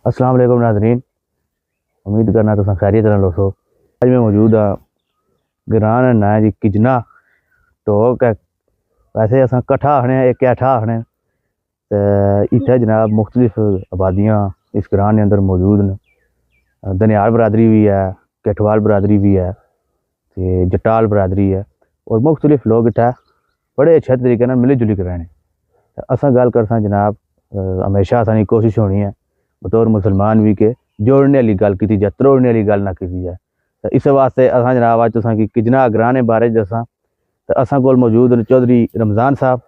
अस्सलाम वालेकुम नाज़रीन, उम्मीद करना तुम खैरियत नाल होसो। अज मैं मौजूद हाँ ग्रां ना जी किजना टोक है, वैसे अस कट्ठा आखने एक ऐठा आखने। इत्थे जनाब मुख्तलिफ आबादियाँ इस ग्रां के अंदर मौजूद ने। दनियाल बरादरी भी है, केठवाल बरादरी भी है, तो जटाल बरादरी है और मुख्तलिफ लोग इत्थे बड़े अच्छे तरीके मिली जुली कर रहने। अस गल करसा जनाब, हमेशा असानी कोशिश होनी है बतौर मुसलमान भी के जोड़ने वाली गल की जाए, त्रोड़ने वाली गल ना की जाए। तो इस वास्ते अस जनाब अज तुसा की किजना ग्रां ने बारे दसा। तो असा कोल मौजूद ने चौधरी रमज़ान साहब,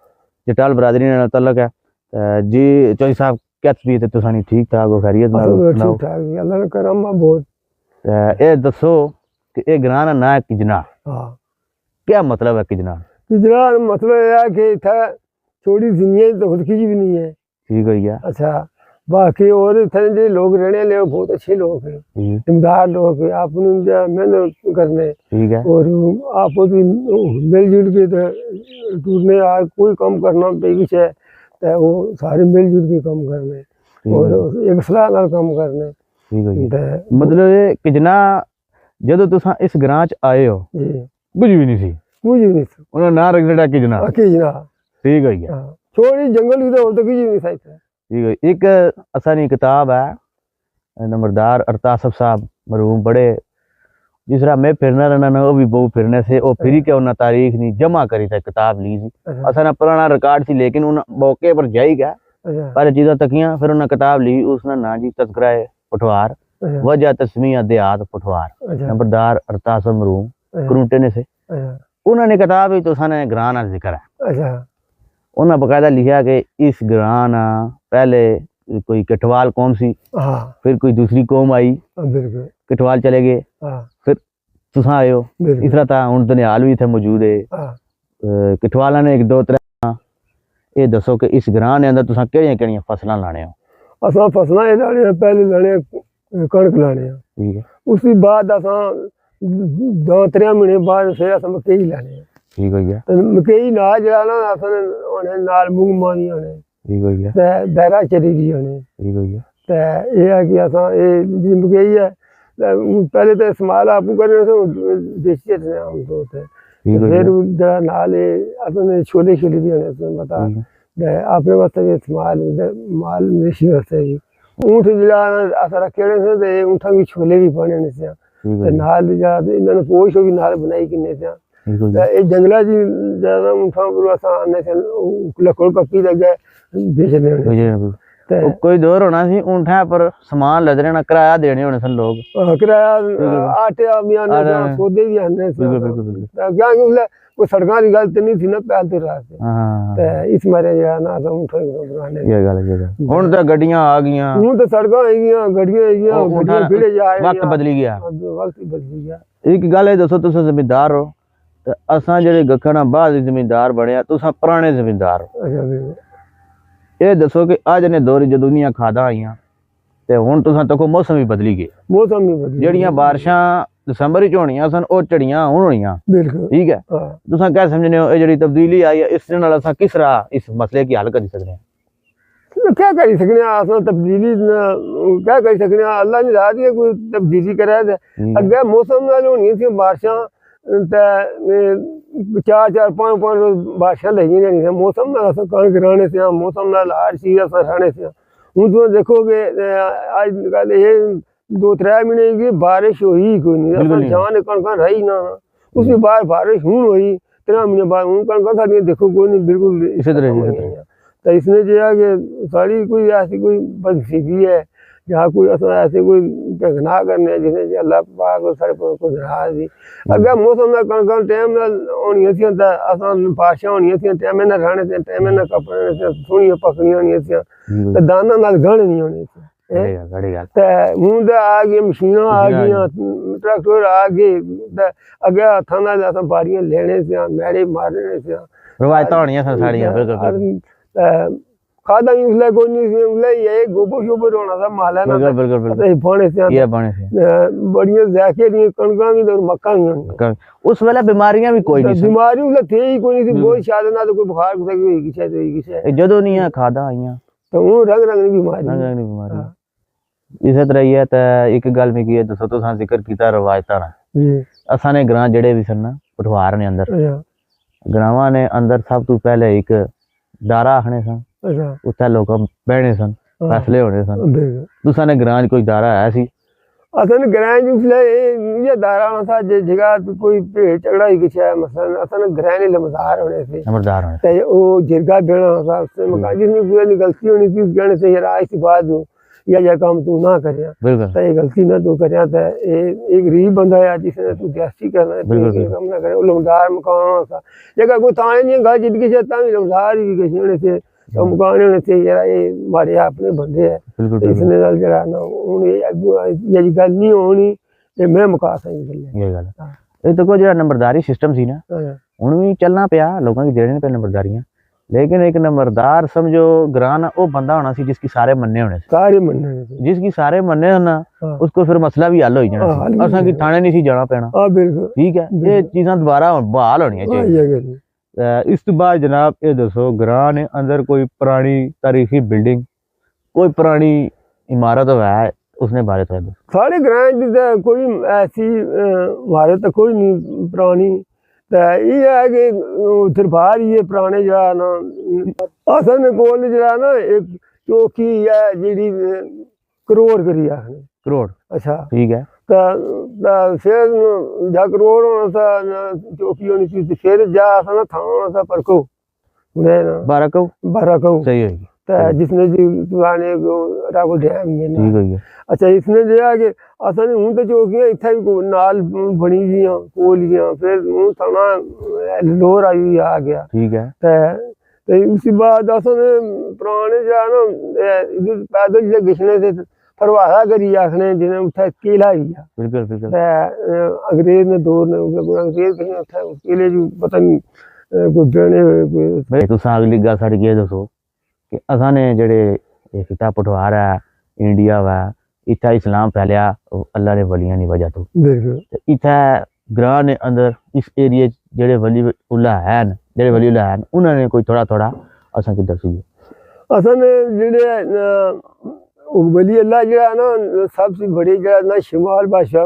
जटाल बरादरी ने तलक है। जी चौधरी साहब, क्या तबीयत है तुसानी? ठीक ठाक हो? खैरियत? ये दसो कि ये ग्रां का ना है किजना, क्या मतलब है किजना? किजना मतलब यह है कि इतना छोटी जमीन तो खुद की भी नहीं है। ठीक है गया। अच्छा, बाकी और इतने जो लोग रहने वाले बहुत अच्छे लोग हैं, ईमानदार लोग हैं, आप मेहनत करने। ठीक है। और आप मिलजुल के टूटने कोई काम करना पेश है तो वो सारे मिलजुल के काम करने और एक सलाह नाल काम करने। मतलब ये किजना जदों तुसा इस ग्रां च आए हो कुछ भी नहीं सी? कुछ भी नहीं सी। उन्होंने ना रख दिया किजना। किजना ठीक है गया। थोड़ी जंगल की तो कुछ भी नहीं सी। ठीक है। एक असानी किताब है नंबरदार अरतासफ साहब मरहूम पढ़े, जिस तरह मैं फिरना रहना ना वो भी बहु फिरने से वो फिर के उन्हें तारीख नहीं जमा करी था, किताब ली थी। असा पुराना रिकॉर्ड सी, लेकिन उन मौके पर जाई गया पहले चीज़ा तकियां, फिर उन्हें किताब ली। उसने ना जी तस्करा पठवार वजह तस्मिया देहात पठवार, नंबरदार अरतासफ मरहूम करूंटे ने से। उन्होंने किताब ही तो साने ग्रां का जिक्र है। उन्हें बकायदा लिखा कि इस ग्रां ना पहले कोई कठवाल कौम सी, फिर कोई दूसरी कौम आई, कठवाल चले गए, फिर तुसा आए हो। इस तरह था हूँ दनियाल भी इतने मौजूद है। कठवाला ने एक दो त्रै। ये दसो कि इस ग्रां के अंदर तुसा केड़ियां फसलां लाने हो? असा फसलां लाने, पहले लाने कणक लाने। ठीक है। उसके बाद असा 2-3 महीने बाद फिर अस मकई लाने। ठीक हो गया। मकई नाल जड़ा ना असने होने नाल मूंग मानी होने। ठीक हो गया। ते बैरा चरी दी होने। ठीक हो गया। ते ये है कि असा ये मकई है पहले तो इस्तेमाल आपको करने से देसी रहने हम तो थे। फिर जड़ा नाल असने छोले छोले भी होने से बता ते अपने वास्ते भी इस्तेमाल माल मवेशी वास्ते भी ऊंट जड़ा असा रखेड़े से ते ऊंटा भी छोले भी पाने ने से ते नाल जड़ा इन्होंने पोश भी नाल बनाई किने से। जंगला जी ज्यादा ऊंठा पर असा आने से लकड़ पक्की लगे बेचने। कोई दौर होना सी ऊंठा पर सामान लदने ना किराया देने होने सन लोग। किराया आटे भी आने सौदे भी आने क्या उसले कोई सड़कों की गल तो नहीं थी ना पैदल रास्ते। इस मारे जरा ना ऊंठा बनाने ये गल हुन तो गड्डियां आ गईयां, हुन तो सड़कां आ गईयां, गड्डियां आ गईयां, गड्डियां फिरे जा रही, वक्त बदली गया। वक्त बदली गया। एक गल है दसो, तुस जमींदार हो तो असा जेडे गखना बाद जमींदार बने, तुसा पुराने जमींदार हो। ये दसो कि अज ने दौर जो दुनिया खादा आईयां ते हुन तुसा तको मौसम भी बदली गए। मौसम भी बदली, जेड़ियां बारिशां दिसंबर च होनियां सन ओ झड़ियां हुन होनियां। बिल्कुल ठीक है। तुसा क्या समझने हो ये जेड़ी तब्दीली आई है, इस नाल असा किस तरह इस मसले की हल करी सकने? क्या करी सकने असा तब्दीली क्या करी सकने? अल्लाह ने राह दी कोई तब्दीली करे ते अगे मौसम नाल होनियां सी बारिशां ते 4-5 रोज बारिशां लगी नहीं। मौसम नाल अस कणक राने से, मौसम नाल हर चीज अस राने से। हुन तुम देखोगे अजकल ये 2-3 महीने की बारिश हुई कोई नहीं, जान कणक रही ना। उसके बाद बारिश हुन हुई 3 महीने बाद, हुन कणक साड़ियां देखो कोई नहीं, बिल्कुल इसी तरह। तो इसने जो है कि साड़ी कोई ऐसी कोई बदनसीबी है जहाँ कोई ऐसे कोई घना करने जिन्हें अल्लाह पाक सारे को नाराज दी। अगर मौसम ना कणक टाइम नाल होनियां सी ते असां बारिशां होनियां सी, टाइम नाल रहने से, टाइम नाल कपड़े से सोहणियां पकड़ियां होनियां सी ते दाना नाल गहने नहीं होने सी। ते हुन ते आ गई मशीनां आ गईयां, ट्रैक्टर आ गए ते अगे हत्थां नाल असां बाड़ियां लेने से, मैड़े मारने से, रवायतां होनियां सन साड़ियां। बिल्कुल खादा भी उसले कोई नहीं सी, उसले ये गोबर शोबर होना था माला ना पाने से, ये पाने से बढ़िया जैके दी कणकां भी और मक्कां भी। उस वेले बीमारियां भी कोई नहीं, बीमारी उसले थे ही कोई नहीं थी। बहुत शायद ना तो कोई बुखार कुछ होई किसे तो होई किसे जदों नहीं है खादा आईयां तो वो रंग रंग बीमारी। इसे तरह ही है। तो एक गल मैं की दसो, तुसां जिक्र किया रवायतां दा, असां ने ग्रां जेड़े भी सन ना पठवार ने अंदर, ग्रावां ने अंदर सब तो पहले एक दारा आखने सन, उत्थे लोग बहने सन, फैसले होने सन। तुसां ने ग्रां च कोई दारा है सी? असन ग्रां जिसले ये दारा होना था जगह कोई भेड़ झगड़ा ही कुछ है, मसलन असन ग्रां ने लमदार होने थे, लमदार होने ते वो जिरगा बेना था, उससे मकान जिसमें कोई गलती होनी थी उस कहने से यार आज के बाद या काम तू ना करिया, तो ये गलती ना तू करिया, तो एक गरीब बंदा है जिसने तू जास्ती करना है, काम ना करे, वो लमदार मकान होना था जगह कोई ताने नहीं गल जिंदगी से तां लमदार ही किसी होने से तो मकान होने से यार ये मारे अपने बंदे है, इसने नाल जरा ना हुन ये गल नहीं होनी ते मैं मुका सकदी ये गल ये तो को जो नंबरदारी सिस्टम सी ना हुन भी चलना पिया, लोगों की देने पे नंबरदारियां, लेकिन एक नंबरदार समझो ग्रां ना वो बंदा होना सी जिसकी सारे मन्ने होने, सारे मन्ने, जिसकी सारे मन्ने हो ना उसको फिर मसला भी हल हो जाना, असां की थाने नहीं सी जाना पैना। हां बिल्कुल ठीक है, ये चीज़ां दोबारा बहाल होनी चाहिए। इस तो बाद जनाब ये दसो, ग्रां ने अंदर कोई पुरानी तारीखी बिल्डिंग, कोई पुरानी इमारत है उसने बारे तो सारे ग्रां च कोई ऐसी इमारत कोई नहीं पुरानी, तो ये है कि दरबार ये पुराने जरा ना असन कोल जरा ना एक चौकी है जी करोड़ करी आखने, करोड़ अच्छा ठीक है, तो फिर जा करोड़ होना था चौकी होनी थी, फिर जा ना थाना होना था परको 12 कौ सही है, जिसने जी पुराने रावो डैम ठीक है। अच्छा इसने जो है कि असन हूं तो चौकियां इत्थे भी नाल बनी गई कोलियां, फिर हूं थाना लोर आई आ गया, ठीक है, तो उसी बाद असन पुराने जो है ना पैदल जो घिसने से परवाहा करी आखने जिन्हें उत्थे किला ही है, बिल्कुल बिल्कुल, अंग्रेज ने दौर ने अंग्रेज कहीं उत्थे उस किले जो पता नहीं कोई बने भाई। तुसां अगली गल साडी ये दसो कि असां ने जेड़े ये खिता पठवार है इंडिया वा इत्थे इस्लाम फैलिया अल्लाह ने वलियां दी वजह तो, इत्थे ग्रां ने अंदर इस एरिया जेड़े वली उल्ला हैन, जेड़े वली उल्ला हैन उन्होंने कोई थोड़ा थोड़ा असां की दसी असन जेड़े वली अल्लाह जरा ना सबसे बड़ी जरा ना शुमाल बादशाह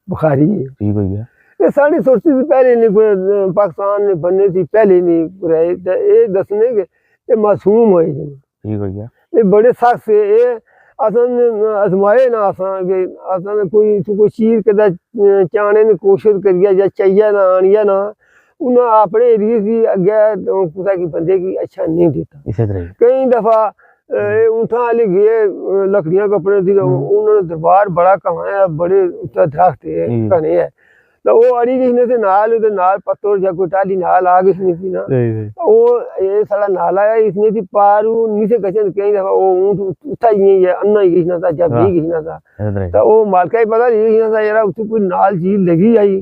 बुखारी है, ठीक है, ये साड़ी सोचती थी पहले नहीं कोई पाकिस्तान ने बनने थी पहले नहीं रहे, ये दसने के ये मासूम हुए, ठीक है, ये बड़े सख्त से ये असन आजमाए ना असन कोई चीज कदा चाने की कोशिश करिए या चाहिए ना आनिया ना उन्हें अपने एरिए की अगे कुछ की बंदे की अच्छा नहीं देता। इसी तरह कई दफा ऊँटा वाले गए लकड़ियां कपड़े थी, उन्होंने दरबार बड़ा कमाया, बड़े दरख्त है घने है, तो वो अड़ी किसने से नाल पत्थर या कोई टाली नाल आ गई थी ना, वो ये सारा नाला है इसने थी पारू नीचे कचन कई दफा वो ऊँट उठा ही है अन्ना ही घिसना था जब भी घिसना था, तो वो मालका ही पता नहीं घिसना था यार उसको कोई नाल चीज लगी आई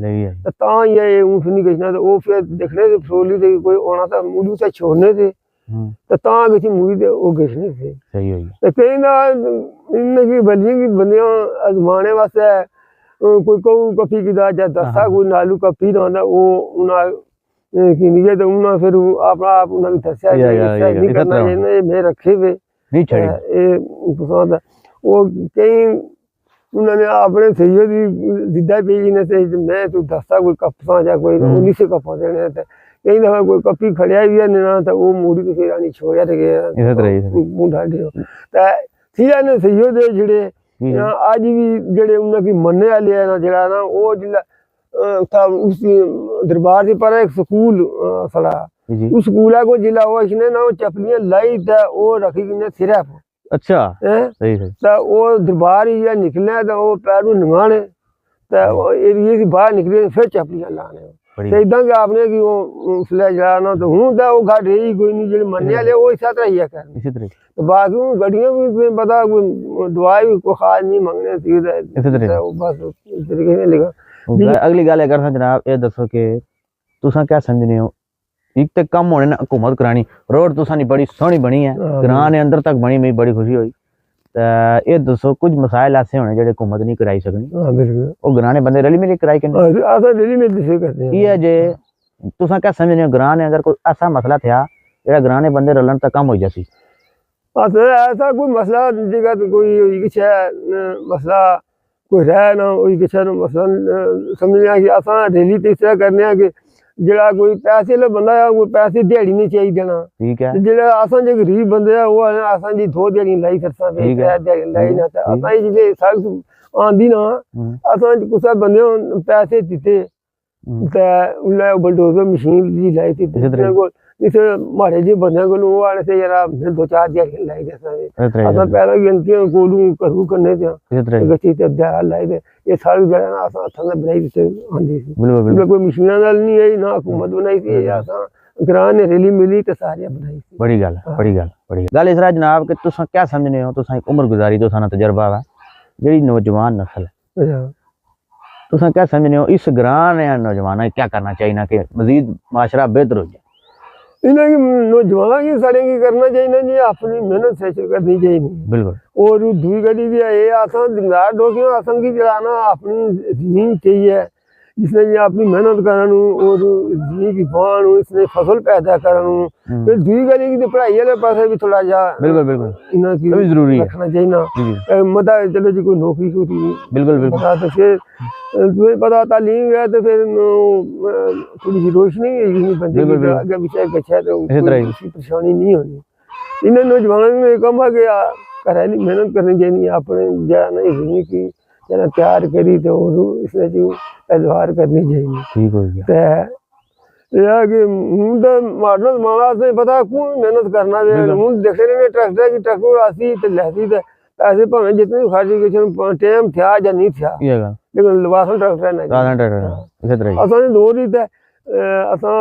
तो ये ऊँट नहीं घिसना था, वो फिर देखने से फरोली थे कोई आना था मूली से छोड़ने थे तो गई मूवी थे वो घिसने थे, सही है, तो कई ना इनकी बलियां की बंदियां आजमाने वास्ते कोई कहू कपी की दा या दस्ता कोई नालू कपी ना होंदा वो उन्हें की नहीं तो उन्हें फिर अपना आप उन्हें दस्या नहीं करना चाहिए मैं रखे हुए नहीं छड़े ये पसंद है, वो कई उन्होंने अपने सही जिद्दा पे ने से मैं तू दस्ता कोई कपसा या कोई 19 कपा देने थे, कई दफा कोई कपी खड़िया भी है ना तो वो मूड़ी तो फिर आनी छोड़िया थे मुंह ढाडे तो थिया ने सही दे जिड़े आज भी जेड़े उनकी मनने वाले है ना जरा ना वो जिला था उस दरबार से पर एक स्कूल सड़ा उस स्कूल को जिला वो इसने ना वो चपलियां लाई था वो रखी ने सिरे पर, अच्छा सही सही, तो वो दरबार ही निकले तो वो पैर में नंगाने तो एरिए से बाहर निकले फिर चपलियां लाने तो इदा के आपने कि वो उसले जरा ना तो हूं तो वो घट रही कोई नहीं जेड़े मनने वाले वो इस तरह ही है कर इसी तरह, तो बाकी गड्डियां भी पता दवाई भी कोई खास नहीं मंगने थी बस इस तरीके से लिखा। अगली गल कर जनाब ये दसो कि तुसा क्या समझने हो एक तो कम होने ना हुकूमत करानी रोड तुसा नहीं बड़ी सोहनी बनी है ग्रां ने अंदर तक बनी मेरी बड़ी खुशी हुई, ये दसो कुछ मसाइल ऐसे होने जेडे हुकूमत नहीं कराई सकनी वो ग्रां ने बंदे रली मिली कराई करनी ये जे तुसा क्या समझने हो ग्रां ने अगर कोई ऐसा मसला था जेड़ा ग्रां ने बंदे रलन तक कम हो जासी अस ऐसा कोई मसला जेकर कोई होई किश मसला कोई रह ना होई किश मसला समझने कि अस रैली तो इस तरह करने कि जेड़ा कोई पैसे आह्ला बंदा है कोई पैसे दिहाड़ी नहीं चाहिए देना ठीक है जेड़ा असां जे गरीब बंदे है वो असां जी 2 दिहाड़ी लाई सरसा पे ठीक है। 3 दिहाड़ी लाई ना ते असां जी सड़क आंदी ना असां कुसै बंदे पैसे दिते ते उल्लै बुलडोजर मशीन जी लाई थी को इस माड़े जे बंदे को वो आने से यार 2-4 दिहाड़ी लाई दे असां पहले गिनती कोलू करू करने ते गच्ची ते दिहाड़ी लाई दे ये सारी जगह ना असां हत्थां नाल बनाई ते आंदी सी बिल्कुल कोई मशीनां नाल नहीं आई ना हुकूमत बनाई थी असां ग्रां ने रैली मिली ते सारी बनाई थी। बड़ी गल इस तरह जनाब कि तुसां क्या समझने हो तुसां एक उम्र गुजारी तुसां ना तजर्बा है जेड़ी नौजवान नस्ल है तुसां क्या समझने हो इस ग्रां ने नौजवानों क्या करना चाहिए ना कि मजीद माशरा बेहतर हो जाए इन्हें की नौजवानों की साढ़े की करना चाहिए जी अपनी मेहनत से करनी चाहिए बिल्कुल और दूई गली भी है असा जिम्मेदार डोकियों असन की चलाना अपनी जमीन चाहिए जिसने जी अपनी मेहनत करनू और जमीन की पान इसने फसल पैदा करनू फिर दूई गली की पढ़ाई वाले पास भी थोड़ा जा बिल्कुल इन्हें की जरूरी रखना चाहिए ना मता चलो जी कोई नौकरी शोकरी बिल्कुल तो फिर तुम्हें पता तालीम है तो फिर थोड़ी सी रोशनी बंदे आगे पीछे गच्छा तो कोई परेशानी नहीं होनी इन्हें नौजवानों में कम है कि घरेलू मेहनत करनी चाहिए अपने जाना जमीन की जना तैयार करी तो इसने जो पैदावार करनी चाहिए ठीक हो गया कि हूँ तो मॉडर्न जमाना से पता कौन मेहनत करना हूँ देखते रहे ट्रैक्टर की ट्रैक्टर आसी तो लैसी तो पैसे भावें जितने खर्च टाइम था या नहीं था लेकिन लवासन ट्रैक्टर असां दौर ही असां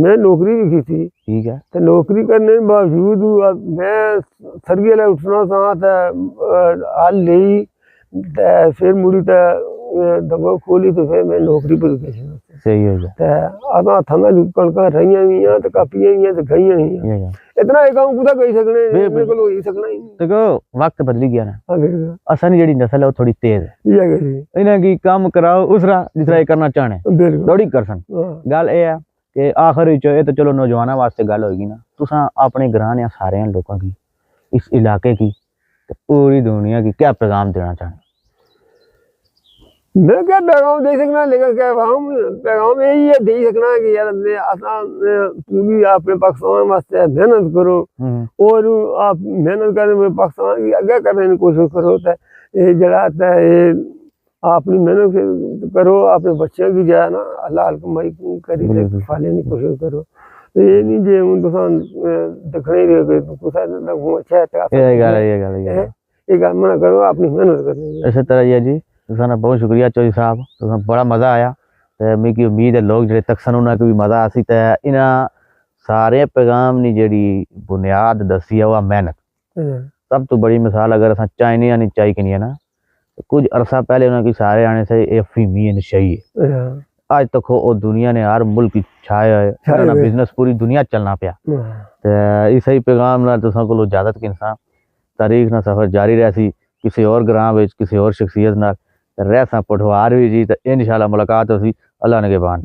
मैं नौकरी भी की थी ठीक है तो नौकरी करने के बावजूद मैं सरगे ला उठना सा तो हल ली फिर मुड़ी तो दबो खोली तो फिर मैं नौकरी पर सही हो गया असां हत्थां नाल कणकां रहियां भी ते कापियां भी ते गईयां भी इतना एक काम कुदा कही सकने मेरे को होई सकना ही देखो वक्त बदली गया ना असन जेडी नस्ल है वो थोड़ी तेज है इन्हें की काम कराओ उसरा जिसरा ये करना चाहने थोड़ी कर सन गल ए है कि आखिर विच ए तो चलो नौजवानों वास्ते गल होगी ना तुसां अपने ग्रां या सारे लोगों की इस इलाके की पूरी दुनिया की क्या पैगाम देना चाहते मैं क्या पैगाम दे सकना लेकिन क्या पैगाम यही है दे सकना कि यार पूरी अपने पाकिस्तान वास्ते मेहनत करो और आप मेहनत करने पाकिस्तान की आगे करने की कोशिश करो तो ये जरा अपनी मेहनत करो अपने बच्चों की जो है ना हलाल कमाई करी पालने की कोशिश करो तो ये नहीं जे हूँ तुसां दिखने रहे कुछ अच्छा है ये गल मना करो अपनी मेहनत करनी इस तरह ही जी तुसां बहुत शुक्रिया चौधरी साहब तुसां बड़ा मज़ा आया तो मिगी उम्मीद है लोग जेह्ड़े तकसन उन्हें भी मज़ा आसी तो इन्हां सारे पैगाम नी जेह्ड़ी बुनियाद दसी है वह मेहनत सब तो बड़ी मिसाल अगर असां चाइने या नहीं चाई कि नहीं है ना तो कुछ अरसा पहले उन्हें की सारे आने से अफीमी नशई है आज तक वो दुनिया ने हर मुल्क छाया है बिजनेस पूरी दुनिया चलना पाया तो इस ही पैगाम ना तुसां कोलों इजाजत कि इंसान तारीख ना सफर जारी रहसी किसी और ग्रां किसी और शख्सियत नाल रहसा पठवार भी जी तो इंशाल्लाह मुलाकात होसी अल्लाह ने के बान।